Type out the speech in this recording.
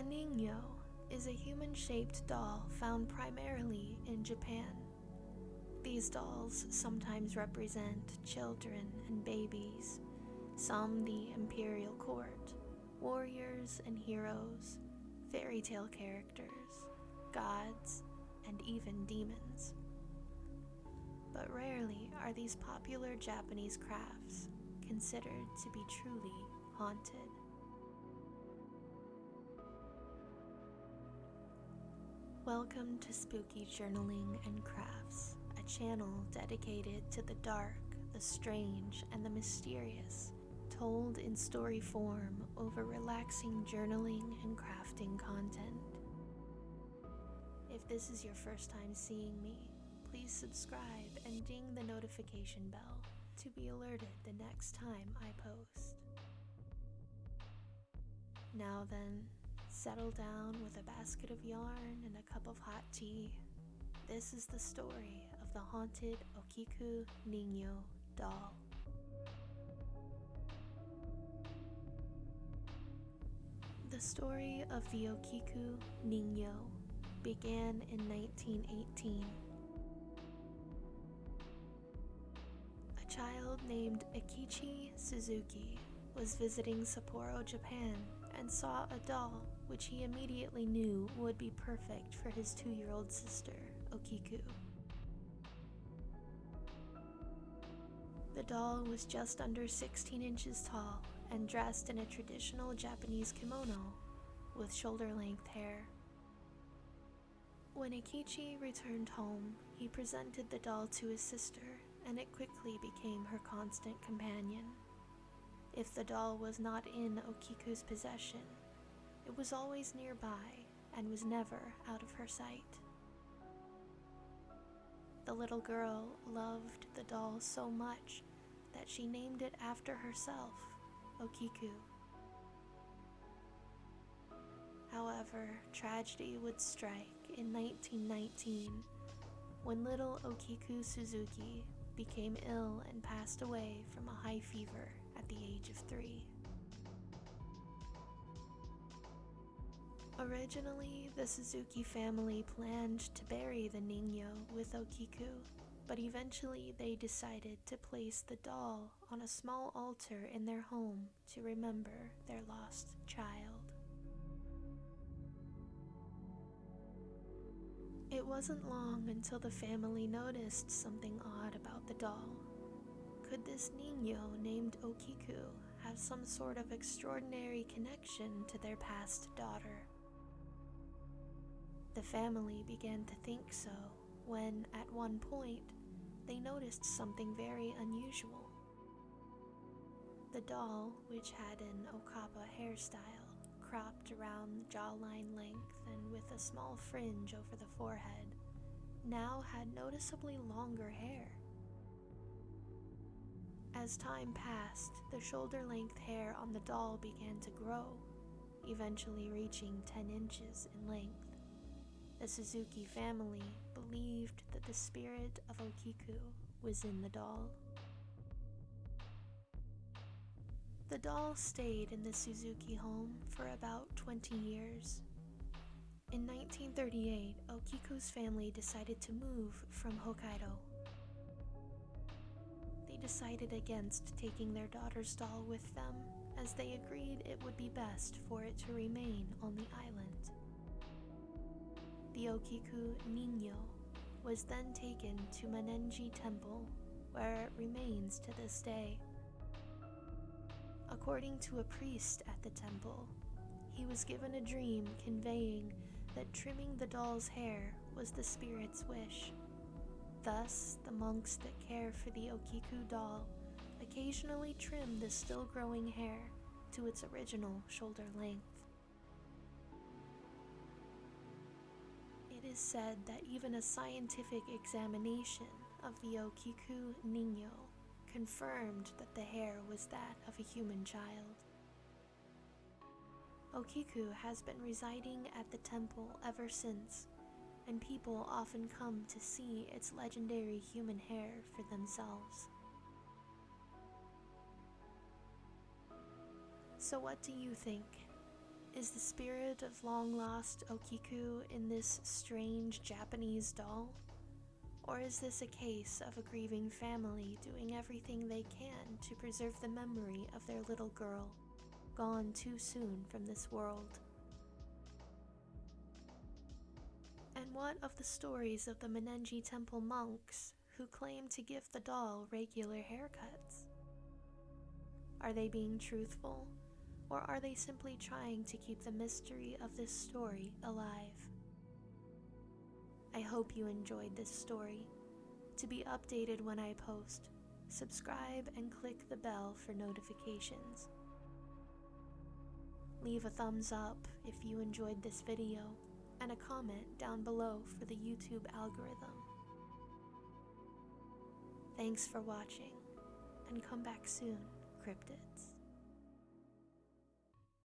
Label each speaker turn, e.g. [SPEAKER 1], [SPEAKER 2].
[SPEAKER 1] Ningyo is a human-shaped doll found primarily in Japan. These dolls sometimes represent children and babies, some the imperial court, warriors and heroes, fairy tale characters, gods, and even demons. But rarely are these popular Japanese crafts considered to be truly haunted. Welcome to Spooky Journaling and Crafts, a channel dedicated to the dark, the strange, and the mysterious, told in story form over relaxing journaling and crafting content. If this is your first time seeing me, please subscribe and ding the notification bell to be alerted the next time I post. Now then, settle down with a basket of yarn and a cup of hot tea. This is the story of the haunted Okiku Ningyo doll. The story of the Okiku Ningyo began in 1918. A child named Akichi Suzuki was visiting Sapporo, Japan, and saw a doll which he immediately knew would be perfect for his 2-year-old sister, Okiku. The doll was just under 16 inches tall and dressed in a traditional Japanese kimono with shoulder-length hair. When Akichi returned home, he presented the doll to his sister, and it quickly became her constant companion. If the doll was not in Okiku's possession, it was always nearby and was never out of her sight. The little girl loved the doll so much that she named it after herself, Okiku. However, tragedy would strike in 1919 when little Okiku Suzuki became ill and passed away from a high fever at the age of 3. Originally, the Suzuki family planned to bury the Ningyo with Okiku, but eventually they decided to place the doll on a small altar in their home to remember their lost child. It wasn't long until the family noticed something odd about the doll. Could this Ningyo named Okiku have some sort of extraordinary connection to their past daughter? The family began to think so when, at one point, they noticed something very unusual. The doll, which had an Okapa hairstyle, cropped around the jawline length and with a small fringe over the forehead, now had noticeably longer hair. As time passed, the shoulder-length hair on the doll began to grow, eventually reaching 10 inches in length. The Suzuki family believed that the spirit of Okiku was in the doll. The doll stayed in the Suzuki home for about 20 years. In 1938, Okiku's family decided to move from Hokkaido. They decided against taking their daughter's doll with them, as they agreed it would be best for it to remain on the island. The Okiku Ningyo was then taken to Mannenji Temple, where it remains to this day. According to a priest at the temple, he was given a dream conveying that trimming the doll's hair was the spirit's wish. Thus, the monks that care for the Okiku doll occasionally trim the still growing hair to its original shoulder length. It is said that even a scientific examination of the Okiku Ningyo confirmed that the hair was that of a human child. Okiku has been residing at the temple ever since, and people often come to see its legendary human hair for themselves. So what do you think? Is the spirit of long-lost Okiku in this strange Japanese doll? Or is this a case of a grieving family doing everything they can to preserve the memory of their little girl, gone too soon from this world? And what of the stories of the Mannenji Temple monks who claim to give the doll regular haircuts? Are they being truthful, or are they simply trying to keep the mystery of this story alive? I hope you enjoyed this story. To be updated when I post, subscribe and click the bell for notifications. Leave a thumbs up if you enjoyed this video, and a comment down below for the YouTube algorithm. Thanks for watching, and come back soon, Cryptid.